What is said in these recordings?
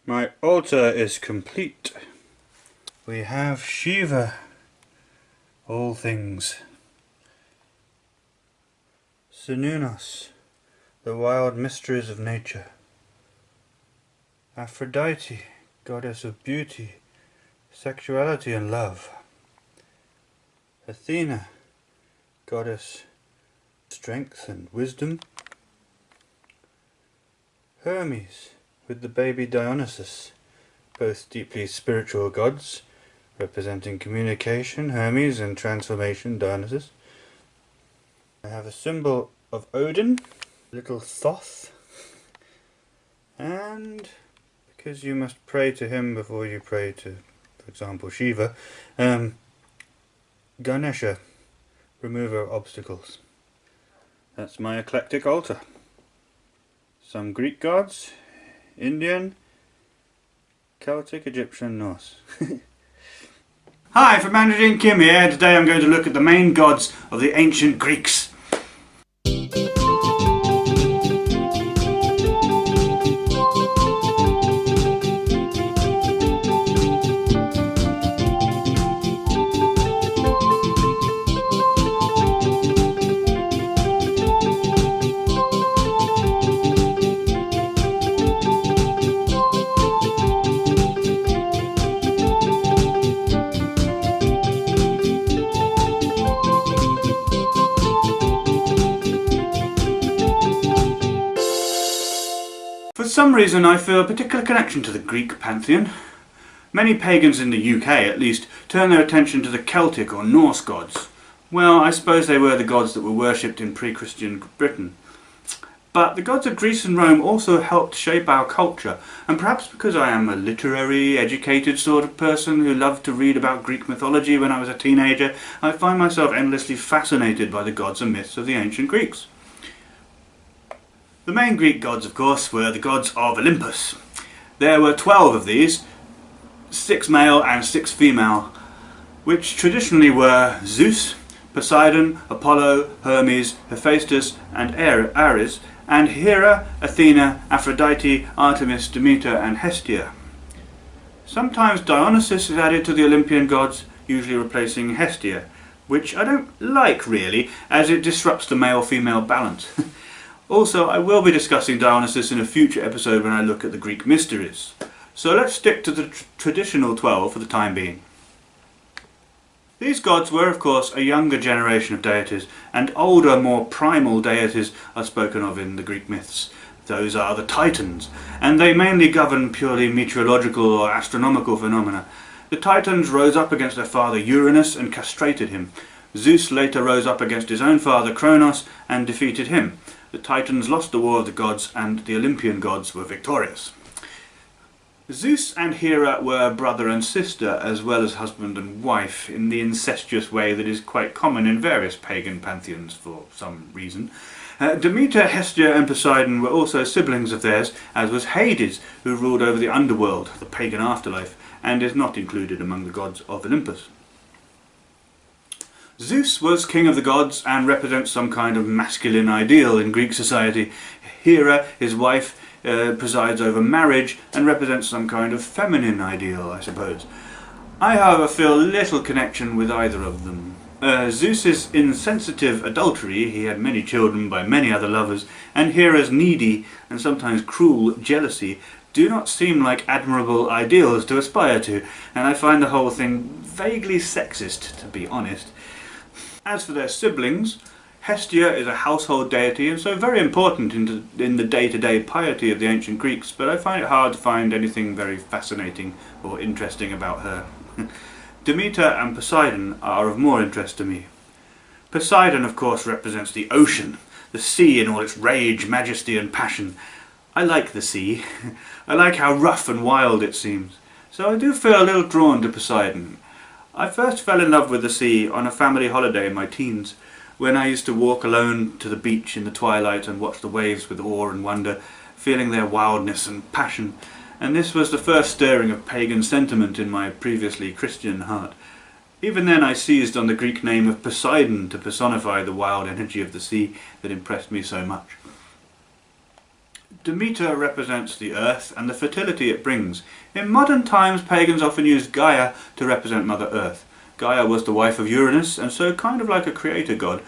My altar is complete. We have Shiva, all things. Sununos, the wild mysteries of nature. Aphrodite, goddess of beauty, sexuality and love. Athena, goddess of strength and wisdom. Hermes, with the baby Dionysus, both deeply spiritual gods, representing communication, Hermes, and transformation, Dionysus. I have a symbol of Odin, little Thoth, and because you must pray to him before you pray to, for example, Shiva, Ganesha, remover of obstacles. That's my eclectic altar. Some Greek gods, Indian, Celtic, Egyptian, Norse. Hi, from Mandarin Kim here. Today I'm going to look at the main gods of the ancient Greeks. For some reason I feel a particular connection to the Greek pantheon. Many pagans in the UK, at least, turn their attention to the Celtic or Norse gods. Well, I suppose they were the gods that were worshipped in pre-Christian Britain. But the gods of Greece and Rome also helped shape our culture, and perhaps because I am a literary, educated sort of person who loved to read about Greek mythology when I was a teenager, I find myself endlessly fascinated by the gods and myths of the ancient Greeks. The main Greek gods, of course, were the gods of Olympus. There were 12 of these, 6 male and 6 female, which traditionally were Zeus, Poseidon, Apollo, Hermes, Hephaestus and Ares, and Hera, Athena, Aphrodite, Artemis, Demeter and Hestia. Sometimes Dionysus is added to the Olympian gods, usually replacing Hestia, which I don't like really, as it disrupts the male-female balance. Also, I will be discussing Dionysus in a future episode when I look at the Greek mysteries. So let's stick to the traditional 12 for the time being. These gods were, of course, a younger generation of deities, and older, more primal deities are spoken of in the Greek myths. Those are the Titans, and they mainly govern purely meteorological or astronomical phenomena. The Titans rose up against their father Uranus and castrated him. Zeus later rose up against his own father Kronos and defeated him. The Titans lost the war of the gods, and the Olympian gods were victorious. Zeus and Hera were brother and sister, as well as husband and wife, in the incestuous way that is quite common in various pagan pantheons for some reason. Demeter, Hestia and Poseidon were also siblings of theirs, as was Hades, who ruled over the underworld, the pagan afterlife, and is not included among the gods of Olympus. Zeus was king of the gods and represents some kind of masculine ideal in Greek society. Hera, his wife, presides over marriage and represents some kind of feminine ideal, I suppose. I, however, feel little connection with either of them. Zeus's insensitive adultery, he had many children by many other lovers, and Hera's needy and sometimes cruel jealousy do not seem like admirable ideals to aspire to, and I find the whole thing vaguely sexist, to be honest. As for their siblings, Hestia is a household deity and so very important in the day-to-day piety of the ancient Greeks, but I find it hard to find anything very fascinating or interesting about her. Demeter and Poseidon are of more interest to me. Poseidon, of course, represents the ocean, the sea in all its rage, majesty and passion. I like the sea. I like how rough and wild it seems. So I do feel a little drawn to Poseidon. I first fell in love with the sea on a family holiday in my teens, when I used to walk alone to the beach in the twilight and watch the waves with awe and wonder, feeling their wildness and passion, and this was the first stirring of pagan sentiment in my previously Christian heart. Even then I seized on the Greek name of Poseidon to personify the wild energy of the sea that impressed me so much. Demeter represents the earth and the fertility it brings. In modern times, pagans often use Gaia to represent Mother Earth. Gaia was the wife of Uranus, and so kind of like a creator god.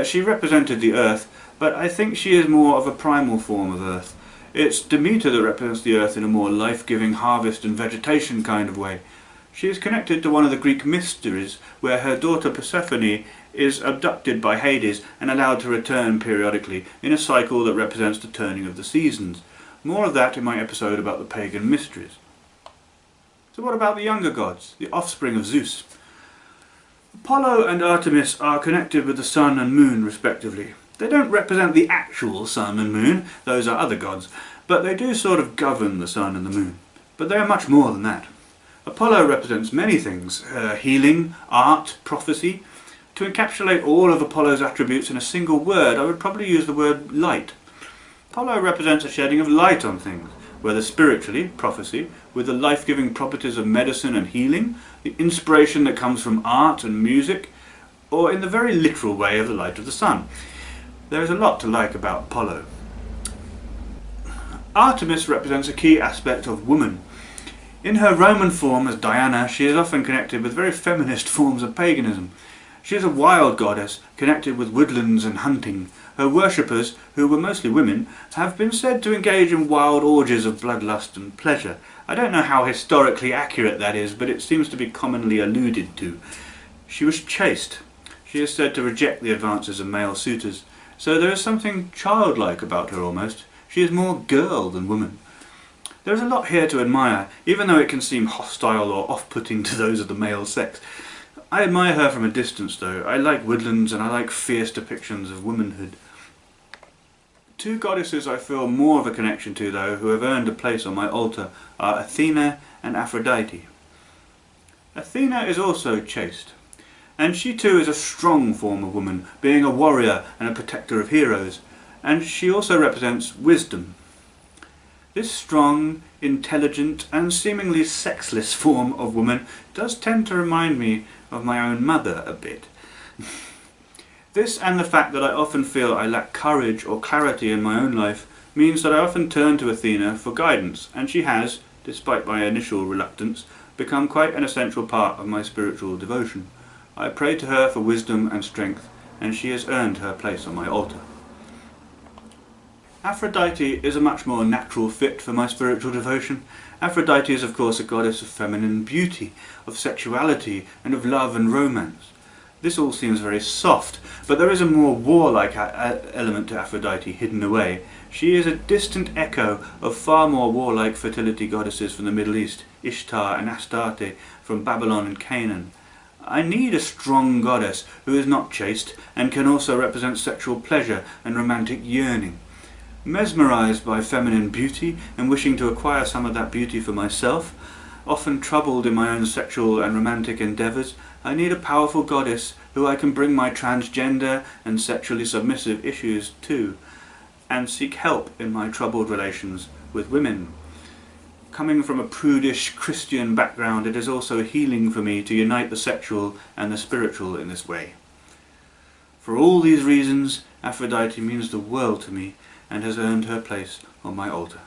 She represented the earth, but I think she is more of a primal form of earth. It's Demeter that represents the earth in a more life-giving harvest and vegetation kind of way. She is connected to one of the Greek mysteries, where her daughter Persephone is abducted by Hades and allowed to return periodically in a cycle that represents the turning of the seasons. More of that in my episode about the pagan mysteries. So what about the younger gods, the offspring of Zeus? Apollo and Artemis are connected with the sun and moon respectively. They don't represent the actual sun and moon, those are other gods, but they do sort of govern the sun and the moon. But they are much more than that. Apollo represents many things, healing, art, prophecy. To encapsulate all of Apollo's attributes in a single word, I would probably use the word light. Apollo represents a shedding of light on things, whether spiritually, prophecy, with the life-giving properties of medicine and healing, the inspiration that comes from art and music, or in the very literal way of the light of the sun. There is a lot to like about Apollo. Artemis represents a key aspect of woman. In her Roman form as Diana, she is often connected with very feminist forms of paganism. She is a wild goddess, connected with woodlands and hunting. Her worshippers, who were mostly women, have been said to engage in wild orgies of bloodlust and pleasure. I don't know how historically accurate that is, but it seems to be commonly alluded to. She was chaste. She is said to reject the advances of male suitors, so there is something childlike about her almost. She is more girl than woman. There is a lot here to admire, even though it can seem hostile or off-putting to those of the male sex. I admire her from a distance though. I like woodlands and I like fierce depictions of womanhood. Two goddesses I feel more of a connection to though, who have earned a place on my altar, are Athena and Aphrodite. Athena is also chaste, and she too is a strong form of woman, being a warrior and a protector of heroes, and she also represents wisdom. This strong, intelligent and seemingly sexless form of woman does tend to remind me of my own mother a bit. This and the fact that I often feel I lack courage or clarity in my own life means that I often turn to Athena for guidance, and she has, despite my initial reluctance, become quite an essential part of my spiritual devotion. I pray to her for wisdom and strength, and she has earned her place on my altar. Aphrodite is a much more natural fit for my spiritual devotion. Aphrodite is of course a goddess of feminine beauty, of sexuality and of love and romance. This all seems very soft, but there is a more warlike element to Aphrodite hidden away. She is a distant echo of far more warlike fertility goddesses from the Middle East, Ishtar and Astarte from Babylon and Canaan. I need a strong goddess who is not chaste and can also represent sexual pleasure and romantic yearning. Mesmerized by feminine beauty and wishing to acquire some of that beauty for myself, often troubled in my own sexual and romantic endeavours, I need a powerful goddess who I can bring my transgender and sexually submissive issues to, and seek help in my troubled relations with women. Coming from a prudish Christian background, it is also healing for me to unite the sexual and the spiritual in this way. For all these reasons, Aphrodite means the world to me, and has earned her place on my altar.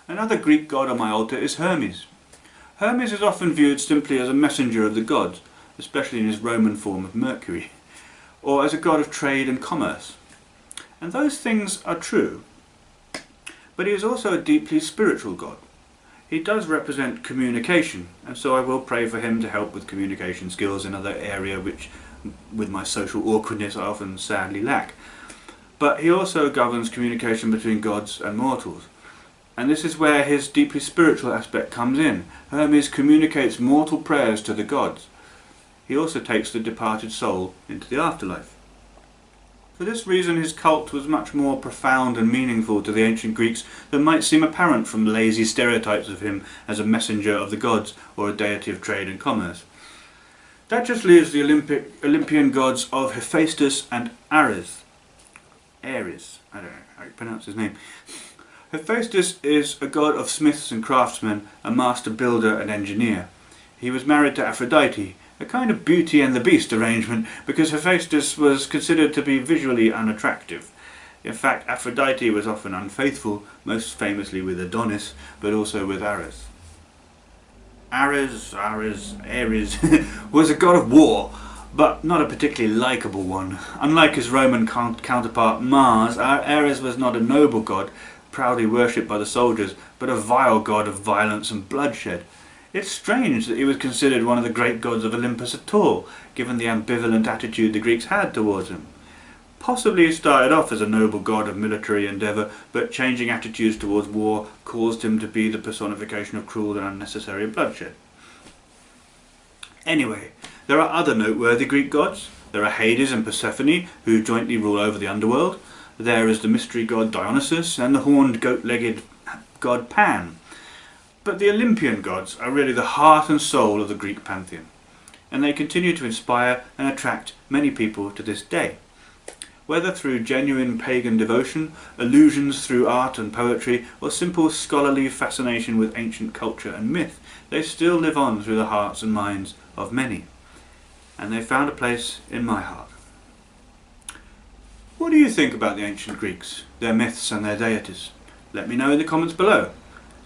Another Greek god on my altar is Hermes. Hermes is often viewed simply as a messenger of the gods, especially in his Roman form of Mercury, or as a god of trade and commerce. And those things are true, but he is also a deeply spiritual god. He does represent communication, and so I will pray for him to help with communication skills, another area which, with my social awkwardness, I often sadly lack. But he also governs communication between gods and mortals. And this is where his deeply spiritual aspect comes in. Hermes communicates mortal prayers to the gods. He also takes the departed soul into the afterlife. For this reason his cult was much more profound and meaningful to the ancient Greeks than might seem apparent from lazy stereotypes of him as a messenger of the gods or a deity of trade and commerce. That just leaves the Olympian gods of Hephaestus and Ares. I don't know how you pronounce his name. Hephaestus is a god of smiths and craftsmen, a master builder and engineer. He was married to Aphrodite, a kind of Beauty and the Beast arrangement, because Hephaestus was considered to be visually unattractive. In fact, Aphrodite was often unfaithful, most famously with Adonis, but also with Ares. Ares was a god of war, but not a particularly likeable one. Unlike his Roman counterpart Mars, Ares was not a noble god, proudly worshipped by the soldiers, but a vile god of violence and bloodshed. It's strange that he was considered one of the great gods of Olympus at all, given the ambivalent attitude the Greeks had towards him. Possibly he started off as a noble god of military endeavour, but changing attitudes towards war caused him to be the personification of cruel and unnecessary bloodshed. Anyway, there are other noteworthy Greek gods. There are Hades and Persephone, who jointly rule over the underworld. There is the mystery god Dionysus and the horned goat-legged god Pan. But the Olympian gods are really the heart and soul of the Greek pantheon, and they continue to inspire and attract many people to this day. Whether through genuine pagan devotion, allusions through art and poetry, or simple scholarly fascination with ancient culture and myth, they still live on through the hearts and minds of many. And they found a place in my heart. What do you think about the ancient Greeks, their myths and their deities? Let me know in the comments below.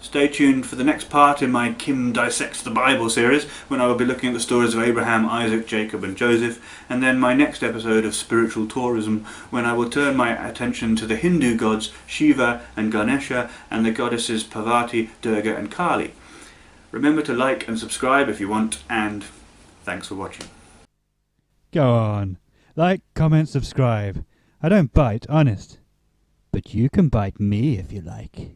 Stay tuned for the next part in my Kim Dissects the Bible series, when I will be looking at the stories of Abraham, Isaac, Jacob and Joseph, and then my next episode of Spiritual Tourism, when I will turn my attention to the Hindu gods Shiva and Ganesha and the goddesses Parvati, Durga and Kali. Remember to like and subscribe if you want, and thanks for watching. Go on. Like, comment, subscribe. I don't bite, honest. But you can bite me if you like.